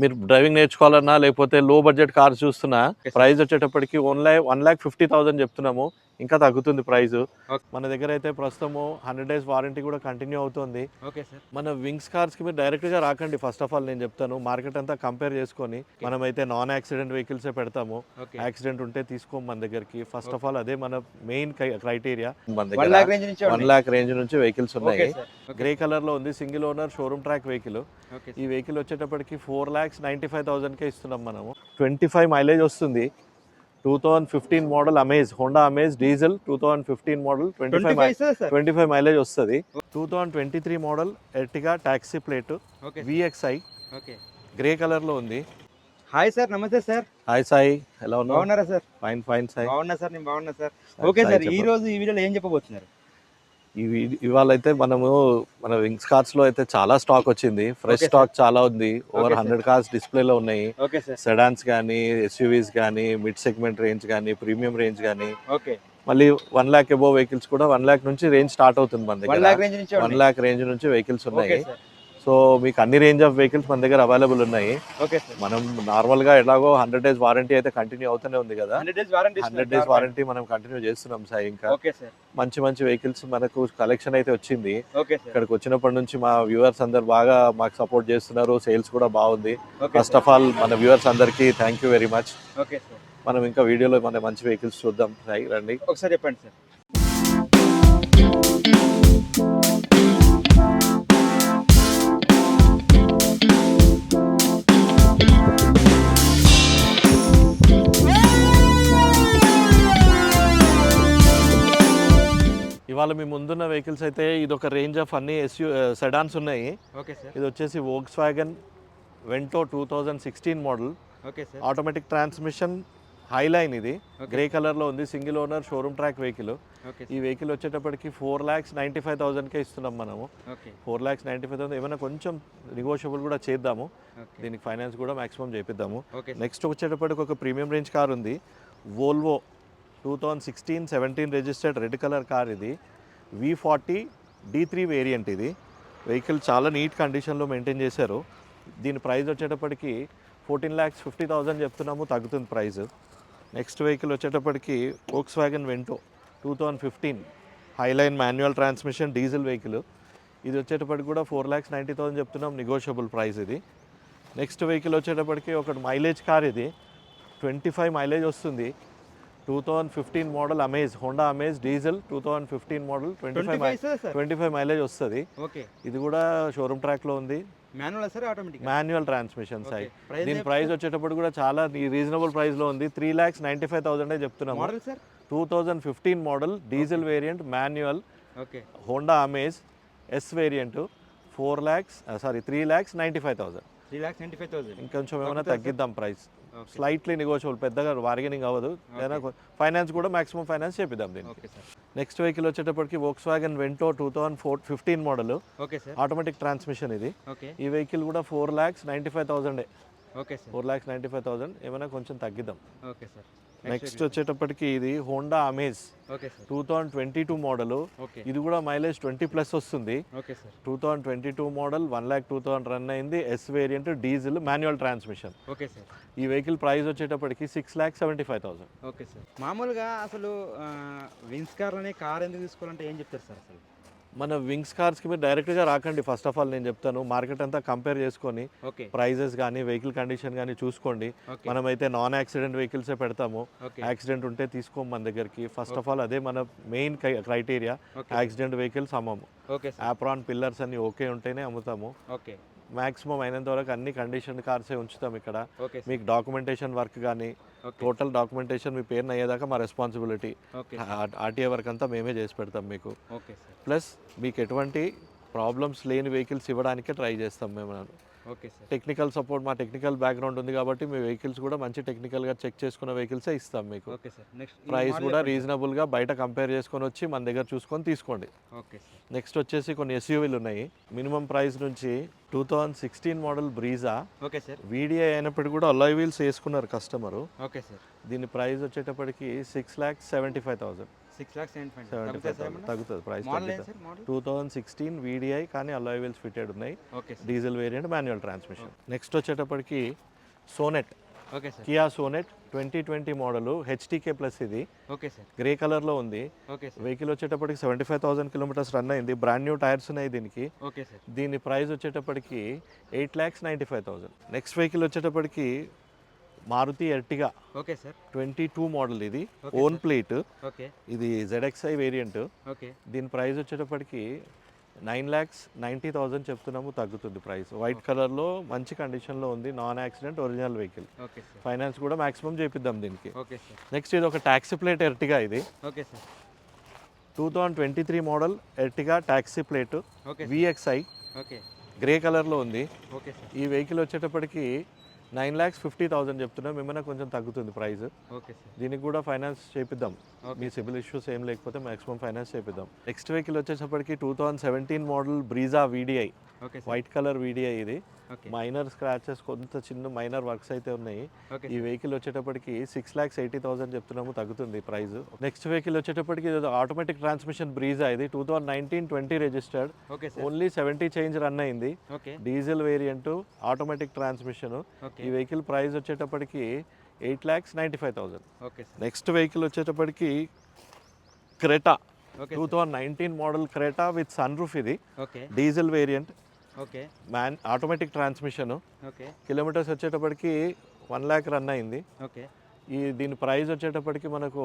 మీరు డ్రైవింగ్ నేర్చుకోవాలన్నా లేకపోతే లో బడ్జెట్ కార్స్ చూస్తున్నా ప్రైస్ వచ్చేటప్పటికి 1,50,000 చెప్తున్నాము. ఇంకా తగ్గుతుంది ప్రైస్. మన దగ్గర అయితే ప్రస్తుతము 100 డేస్ వారంటీ కూడా కంటిన్యూ అవుతుంది. Okay sir. మన వింగ్స్ కార్స్కి మీరు డైరెక్ట్గా రాకండి. ఫస్ట్ ఆఫ్ ఆల్ నేను చెప్తాను, మార్కెట్ అంతా కంపేర్ చేసుకొని మనమైతే నాన్ యాక్సిడెంట్ వెహికల్సే పెడతాము. యాక్సిడెంట్ ఉంటే తీసుకోము మన దగ్గరికి. ఫస్ట్ ఆఫ్ ఆల్ అదే మన మెయిన్ క్రైటీరియా. మన దగ్గర 1 lakh రేంజ్ నుంచి వెహికల్స్ ఉన్నాయి. గ్రే కలర్ లో ఉంది, single owner showroom track vehicle. ఈ వెహికల్ వచ్చేటప్పటికి 4,95,000కే ఇస్తున్నాం మనము. 25 మైలేజ్ వస్తుంది. 2015 model amaze, Honda amaze diesel 2015 model 25 mileage వస్తుంది. 2023 model Ertiga taxi plate VXI grey colour లో ఉంది. హాయ్ సార్, నమస్తే సార్. హాయ్ సాయి, ఎలా ఉన్నావు? బాగున్నారా సార్? ఫైన్ సాయి. బాగున్నా సార్, నేను బాగున్నా సార్. ఓకే సార్, ఈ రోజు ఈ వీడియోలో ఏం చెప్పబోతున్నారు? ఇవాళ అయితే మనము మన వింగ్స్ కార్స్ లో అయితే చాలా స్టాక్ వచ్చింది. ఫ్రెష్ స్టాక్ చాలా ఉంది. ఓవర్ 100 కార్స్ డిస్ప్లేలో ఉన్నాయి. సెడాన్స్ కానీ, SUVs కానీ, మిడ్ సెగ్మెంట్ రేంజ్ కానీ, ప్రీమియం రేంజ్ కానీ, మళ్ళీ 1 lakh అబోవ్ వెహికల్స్ కూడా 1 lakh నుంచి రేంజ్ స్టార్ట్ అవుతుంది మన దగ్గర. 1 lakh రేంజ్ నుంచి వెహికల్స్ ఉన్నాయి. సో మీకు అన్ని రేంజ్ ఆఫ్ వెహికల్స్ మన దగ్గర అవైలబుల్ ఉన్నాయి. మనం నార్మల్ గా ఎలాగో 100 డేస్ వారంటీ అయితే కంటిన్యూ అవుతూనే ఉంది కదా. 100 డేస్ వారంటీ మనం కంటిన్యూ చేస్తున్నాం సార్. ఇంకా మంచి వెహికల్స్ మనకు కలెక్షన్ అయితే వచ్చింది. ఇక్కడికి వచ్చినప్పటి నుంచి మా వ్యూవర్స్ అందరు బాగా మాకు సపోర్ట్ చేస్తున్నారు. సేల్స్ కూడా బాగుంది. ఫస్ట్ ఆఫ్ ఆల్ మన వ్యూవర్స్ అందరికి థ్యాంక్ యూ వెరీ మచ్. మనం ఇంకా వీడియోలో మన మంచి వెహికల్స్ చూద్దాం. రండి ఒకసారి చెప్పండి సార్. ఇవాళ మీ ముందున్న వెహికల్స్ అయితే ఇది ఒక రేంజ్ ఆఫ్ అన్ని సెడాన్స్ ఉన్నాయి. ఇది వచ్చేసి Volkswagen Vento 2016 model automatic transmission highline. ఇది గ్రే కలర్ లో ఉంది, single owner showroom track vehicle. ఈ వెహికల్ వచ్చేటప్పటికి 4,95,000కే ఇస్తున్నాం మనము. 4,95,000 ఏమైనా కొంచెం నెగోషియబుల్ కూడా చేద్దాము. దీనికి ఫైనాన్స్ కూడా మాక్సిమం చేపిద్దాము. నెక్స్ట్ వచ్చేటప్పటికి ఒక ప్రీమియం రేంజ్ కార్ ఉంది, Volvo 2016-17 registered red colour car. ఇది V40 D3 వేరియంట్. ఇది వెహికల్ చాలా నీట్ కండిషన్లో మెయింటైన్ చేశారు. దీని ప్రైస్ వచ్చేటప్పటికి 14,50,000 చెప్తున్నాము, తగ్గుతుంది ప్రైస్. నెక్స్ట్ వెహికల్ వచ్చేటప్పటికి Volkswagen Vento 2015 highline manual transmission diesel vehicle. ఇది వచ్చేటప్పటికి కూడా 4,90,000 చెప్తున్నాం, నెగోషియబుల్ ప్రైస్ ఇది. నెక్స్ట్ వెహికల్ వచ్చేటప్పటికి ఒక మైలేజ్ కార్. ఇది 25 మైలేజ్ వస్తుంది. 2015 model amaze, Honda amaze diesel 2015 model 25 mileage వస్తుంది. ఇది కూడా షోరూమ్ ట్రాక్ లో ఉంది. Manual transmission Sai. దీని ప్రైస్ వచ్చేటప్పుడు కూడా చాలా రీజనబుల్ ప్రైస్ లో ఉంది. 3,95,000 చెప్తున్నాము. 2015 model diesel variant manual Honda amaze S variant 3,95,000. ఇంకొంచెం ఏమైనా తగ్గిద్దాం ప్రైస్, స్లైట్లీ నెగోషియబుల్, పెద్దగా బార్గెనింగ్ అవ్వదు. ఫైనాన్స్ కూడా మాక్సిమం ఫైనాన్స్ చేపిద్దాం దీనికి. నెక్స్ట్ వెహికల్ వచ్చేటప్పటికి Volkswagen Vento 2015 model automatic transmission. ఇది ఈ వెహికల్ కూడా 4,95,000. 4,95,000 ఏమైనా కొంచెం తగ్గిద్దాం. నెక్స్ట్ వచ్చేటప్పటికి ఇది హోండా అమేజ్ 2022 మోడల్. ఇది కూడా మైలేజ్ 20+ వస్తుంది. 2022 మోడల్ 1,02,000 రన్ అయింది. S variant diesel manual transmission. ఈ వెహికల్ ప్రైస్ వచ్చేటప్పటికి 6,75,000. మామూలుగా అసలు వింగ్స్ కార్ అనే కార్ ఎందుకు తీసుకోవాలంటే ఏం చెప్తారు సార్? అసలు మన వింగ్స్ కార్స్కి మీరు డైరెక్ట్గా రాకండి. ఫస్ట్ ఆఫ్ ఆల్ నేను చెప్తాను, మార్కెట్ అంతా కంపేర్ చేసుకొని ప్రైజెస్ కానీ వెహికల్ కండిషన్ కానీ చూసుకోండి. మనమైతే నాన్ యాక్సిడెంట్ వెహికల్సే పెడతాము. యాక్సిడెంట్ ఉంటే తీసుకోము మన దగ్గరికి. ఫస్ట్ ఆఫ్ ఆల్ అదే మన మెయిన్ క్రైటీరియా. యాక్సిడెంట్ వెహికల్స్ అమ్మము. ఆప్రాన్ పిల్లర్స్ అన్ని ఓకే ఉంటేనే అమ్ముతాము. మాక్సిమం అయినంత వరకు అన్ని కండిషన్ కార్సే ఉంచుతాం ఇక్కడ. మీకు డాక్యుమెంటేషన్ వర్క్ కానీ టోటల్ డాక్యుమెంటేషన్ మీ పేరున అయ్యేదాకా మా రెస్పాన్సిబిలిటీ. RTA వర్క్ అంతా మేమే చేసి పెడతాం మీకు. ప్లస్ మీకు ఎటువంటి ప్రాబ్లమ్స్ లేని వెహికల్స్ ఇవ్వడానికే ట్రై చేస్తాం మేము. టెక్నికల్ సపోర్ట్, మా టెక్నికల్ బ్యాక్గ్రౌండ్ ఉంది కాబట్టి మీ వెహికల్స్ కూడా మంచి టెక్నికల్గా చెక్ చేసుకున్న వెహికల్సే ఇస్తాం మీకు. ప్రైస్ కూడా రీజనబుల్గా బయట కంపేర్ చేసుకొని వచ్చి మన దగ్గర చూసుకొని తీసుకోండి. నెక్స్ట్ వచ్చేసి కొన్ని SUVలు ఉన్నాయి. మినిమం ప్రైస్ నుంచి 2016 మోడల్ బ్రీజా VDI అయినప్పటికీ కూడా అలాయ్ వీల్స్ వేసుకున్నారు కస్టమరు. దీని ప్రైస్ వచ్చేటప్పటికి 6,75,000. 6,75,000 తగ్గుతుంది ప్రైస్. మోడల్ ఏంటి సార్? మోడల్ 2016 వీడిఐ కానీ అలాయ్ వీల్స్ ఫిటెడ్ ఉన్నాయి. Okay sir. Diesel variant, manual transmission. Next వచ్చేటప్పటికి Sonet, okay sir. Kia Sonet 2020 model HTK plus. ఇది ఓకే సార్. గ్రే కలర్లో ఉంది. Okay sir. వెహికల్ వచ్చేటప్పటికి 75,000 కిలోమీటర్స్ రన్ అయింది. Brand new tyres ఉన్నాయి దీనికి. Okay sir. దీని ప్రైస్ వచ్చేటప్పటికి 8,95,000. నెక్స్ట్ వెహికల్ వచ్చేటప్పటికి Maruti Ertiga. Okay sir. 22 model. ఇది okay own sir. Plate. Okay. ఇది ZXi వేరియంట్. ఓకే. దీని ప్రైస్ వచ్చేటప్పటికి 9,90,000 చెప్తున్నాము, తగ్గుతుంది ప్రైస్. వైట్ కలర్లో మంచి కండిషన్లో ఉంది, non accident original vehicle. Okay sir. Finance కూడా మాక్సిమం చేపిద్దాం దీనికి. Okay sir. నెక్స్ట్ ఇది ఒక టాక్సీ ప్లేట్ ఎర్టిగా. ఇది okay sir. 2023 model Ertiga taxi plate okay. VXi okay. Grey కలర్లో ఉంది. Okay sir. ఈ వెహికల్ వచ్చేటప్పటికి 9,50,000 చెప్తున్నాం, ఏమైనా కొంచెం తగ్గుతుంది ప్రైస్. Okay sir. దీనికి కూడా ఫైనాన్స్ చేపిద్దాం. ఓకే. మీ సిబిల్ ఇష్యూస్ ఏం లేకపోతే మాక్సిమం ఫైనాన్స్ చేపిద్దాం. నెక్స్ట్ వెహికల్ వచ్చేటప్పటికి 2017 model Brezza VDI. Okay sir. White colour VDI. ఇది ఓకే. మైనర్ స్క్రాచెస్, కొంత చిన్న మైనర్ వర్క్స్ అయితే ఉన్నాయి. ఓకే ఈ సార్. వెహికల్ వచ్చేటప్పటికి 6,80,000 చెప్తున్నాము, తగ్గుతుంది ప్రైస్. నెక్స్ట్ వెహికల్ వచ్చేటప్పటికి ఆటోమేటిక్ ట్రాన్స్మిషన్ బ్రీజా. ఇది 2019-20 registered. Okay sir. Only 70 change run అయింది. Okay. Diesel variant, automatic transmission. Okay. ఈ వెహికల్ ప్రైస్ వచ్చేటప్పటికి 8,95,000. Okay sir. నెక్స్ట్ వెహికల్ వచ్చేటప్పటికి Creta. Okay. 2019 model Creta with sunroof. ఇది okay. Diesel variant, okay. Automatic transmission. Okay. Kilometres వచ్చేటప్పటికి 1 lakh run అయింది. Okay. దీని price వచ్చేటప్పటికి మనకు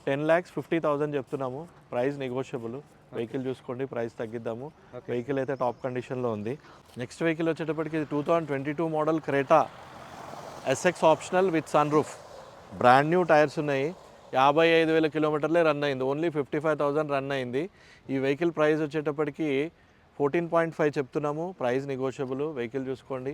10,50,000 చెప్తున్నాము, ప్రైస్ నెగోషియబుల్. వెహికల్ చూసుకోండి, ప్రైస్ తగ్గిద్దాము. ఓకే. వెహికల్ అయితే టాప్ కండిషన్లో ఉంది. నెక్స్ట్ వెహికల్ వచ్చేటప్పటికి 2022 model Creta SX optional with sunroof. Brand new tyres ఉన్నాయి. 55,000 కిలోమీటర్లే రన్ అయింది, ఓన్లీ 55,000 రన్ అయింది. ఈ వెహికల్ ప్రైస్ వచ్చేటప్పటికి 14.5 చెప్తున్నాము, ప్రైస్ నెగోషియబుల్. వెహికల్ చూసుకోండి,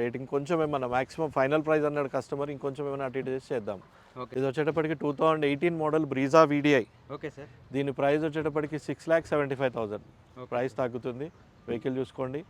రేటింగ్ కొంచెం ఏమన్నా, మాక్సిమం ఫైనల్ ప్రైస్ అన్నాడు కస్టమర్, ఇంకొంచెం ఏమైనా అటు ఇటు చేసి చేద్దాం. ఓకే. ఇది వచ్చేటప్పటికి 2018 model Brezza VDI. Okay sir. దీని ప్రైస్ వచ్చేటప్పటికి 6,75,000. ఓకే. ప్రైస్ తగ్గుతుంది. వెహికల్ చూసుకోండి.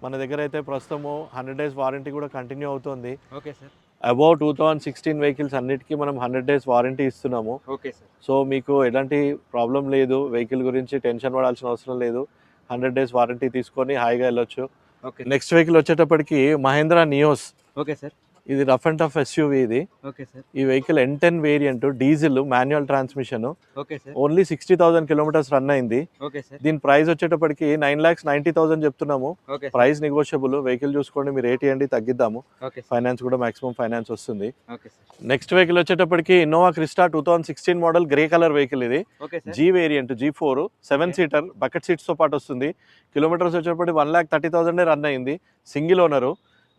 మన దగ్గర అయితే ప్రస్తుతము 100 days వారంటీ కూడా కంటిన్యూ అవుతుంది. Okay sir. అబౌవ్ 2016 వెహికల్స్ అన్నిటికీ మనం 100 days వారంటీ ఇస్తున్నాము. Okay sir. సో మీకు ఎలాంటి ప్రాబ్లం లేదు, వెహికల్ గురించి టెన్షన్ పడాల్సిన అవసరం లేదు. 100 days వారంటీ తీసుకొని హాయిగా వెళ్ళొచ్చు. ఓకే. నెక్స్ట్ వెహికల్ వచ్చేటప్పటికి మహేంద్రా నియోస్. Okay sir. ఇది రఫ్ అండ్ టఫ్ SUV. ఇది ఓకే సార్. ఈ vehicle N10 variant, diesel, manual transmission. Okay sir. Only 60,000 kilometres run అయింది. Okay sir. దీని ప్రైస్ వచ్చేటప్పటికి 9,90,000 చెప్తున్నాము, ఓకే. Price negotiable. వెహికల్ చూసుకోండి, మీరు రేట్ ఇవ్వండి, తగ్గిద్దాము. ఓకే. ఫైనాన్స్ కూడా మాక్సిమం ఫైనాన్స్ వస్తుంది. Okay sir. నెక్స్ట్ వెహికల్ వచ్చేటప్పటికి Innova Crysta 2016 model grey colour vehicle. ఇది okay sir. G variant, G4 7 seater, bucket సీట్స్తో పాటు వస్తుంది. కిలోమీటర్స్ వచ్చేటప్పటికి 1,30,000 రన్ అయింది, సింగిల్ ఓనరు.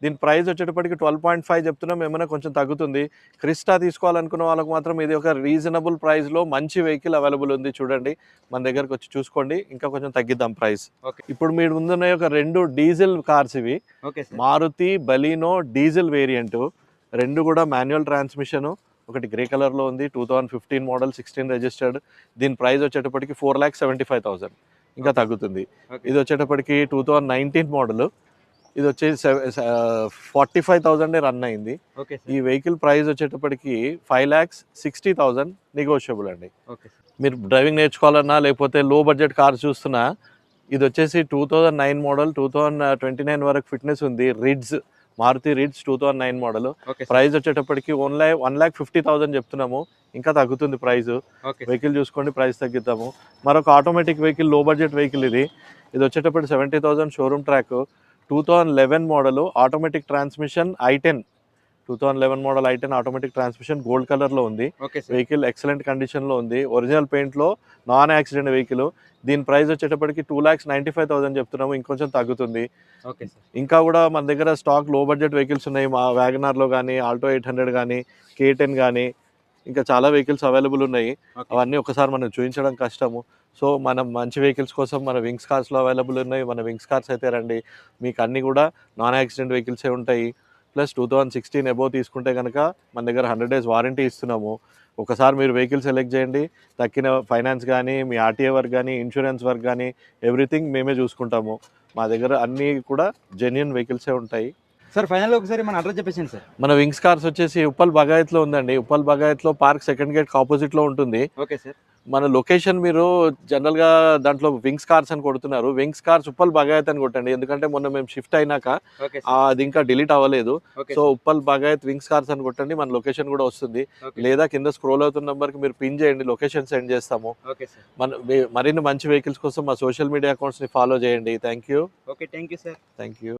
దీని ప్రైస్ వచ్చేటప్పటికి 12.5 చెప్తున్నాం, ఏమైనా కొంచెం తగ్గుతుంది. క్రిస్టా తీసుకోవాలనుకున్న వాళ్ళకి మాత్రం ఇది ఒక రీజనబుల్ ప్రైస్లో మంచి వెహికల్ అవైలబుల్ ఉంది. చూడండి, మన దగ్గరకు వచ్చి చూసుకోండి, ఇంకా కొంచెం తగ్గిద్దాం ప్రైస్. ఓకే. ఇప్పుడు మీరు ముందున్న ఒక 2 డీజిల్ కార్స్ ఇవి. Okay sir. Maruti Baleno diesel variant, 2 కూడా మాన్యువల్ ట్రాన్స్మిషన్. ఒకటి గ్రే కలర్లో ఉంది, 2015 మోడల్ 16 రిజిస్టర్డ్. దీని ప్రైస్ వచ్చేటప్పటికి 4,75,000, ఇంకా తగ్గుతుంది. ఇది వచ్చేటప్పటికి 2019 మోడల్. ఇది వచ్చేసి 45,000 రన్ అయింది. Okay sir. ఈ వెహికల్ ప్రైస్ వచ్చేటప్పటికి 5,60,000 నెగోషియబుల్ అండి. Okay sir. మీరు డ్రైవింగ్ నేర్చుకోవాలన్నా లేకపోతే లో బడ్జెట్ కార్స్ చూస్తున్నా, ఇది వచ్చేసి 2009 మోడల్, 2029 వరకు ఫిట్నెస్ ఉంది. రిడ్స్, Maruti రిడ్స్ 2009 model. Okay sir. Price వచ్చేటప్పటికి 1,50,000 చెప్తున్నాము, ఇంకా తగ్గుతుంది ప్రైస్. ఓకే. వెహికల్ చూసుకోండి, ప్రైస్ తగ్గిద్దాము. మరొక ఆటోమేటిక్ వెహికల్, లో బడ్జెట్ వెహికల్. ఇది వచ్చేటప్పటికి 70,000 showroom track, 2011 model, automatic transmission i10. 2011 model i10 automatic transmission, gold కలర్లో ఉంది. Okay sir. వెహికల్ ఎక్సలెంట్ కండిషన్లో ఉంది, ఒరిజినల్ పెయింట్లో, నాన్ యాక్సిడెంట్ వెహికల్. దీని ప్రైస్ వచ్చేటప్పటికి 2,95,000 చెప్తున్నాము, ఇంకొంచెం తగ్గుతుంది. Okay sir. ఇంకా కూడా మన దగ్గర స్టాక్ లో బడ్జెట్ వెహికల్స్ ఉన్నాయి. మా వ్యాగనార్లో కానీ, ఆల్టో 800 కానీ, K10 కానీ, ఇంకా చాలా వెహికల్స్ అవైలబుల్ ఉన్నాయి. అవన్నీ ఒకసారి మనం చూపించడం కష్టము. సో మనం మంచి వెహికల్స్ కోసం మన వింగ్స్ కార్స్లో అవైలబుల్ ఉన్నాయి. మన వింగ్స్ కార్స్ అయితే రండి, మీకు అన్నీ కూడా నాన్ యాక్సిడెంట్ వెహికల్సే ఉంటాయి. ప్లస్ 2016 అబోవ్ తీసుకుంటే కనుక మన దగ్గర 100 days వారంటీ ఇస్తున్నాము. ఒకసారి మీరు వెహికల్ సెలెక్ట్ చేయండి, తక్కిన ఫైనాన్స్ కానీ, మీ RTA వర్క్ కానీ, ఇన్సూరెన్స్ వర్క్ కానీ, ఎవ్రీథింగ్ మేమే చూసుకుంటాము. మా దగ్గర అన్నీ కూడా జెన్యూన్ వెహికల్సే ఉంటాయి. సార్ ఫైనల్గా ఒకసారి మన అడ్రస్ చెప్పేసాను సార్. మన వింగ్స్ కార్స్ వచ్చేసి ఉప్పల్ బగాయత్లో ఉందండి. ఉప్పల్ బగాయత్లో పార్క్ సెకండ్ గేట్ ఆపోజిట్లో ఉంటుంది. Okay sir. మన లొకేషన్ మీరు జనరల్గా దాంట్లో వింగ్స్ కార్స్ అని కొడుతున్నారు. వింగ్స్ కార్స్ ఉప్పల్ బగాయత్ అని కొట్టండి, ఎందుకంటే మొన్న మేము షిఫ్ట్ అయినాక ఓకే అది ఇంకా డిలీట్ అవ్వలేదు. Okay so Uppal Bagayat wings cars అని కొట్టండి, మన లొకేషన్ కూడా వస్తుంది. ఓకే లేదా కింద స్క్రోల్ అవుతున్న నెంబర్కి మీరు పిన్ చేయండి, లొకేషన్ సెండ్ చేస్తాము. Okay sir. మరిన్ని మంచి వెహికల్స్ కోసం మా సోషల్ మీడియా అకౌంట్స్ని ఫాలో చేయండి. Thank you. Okay, thank you sir. Thank you.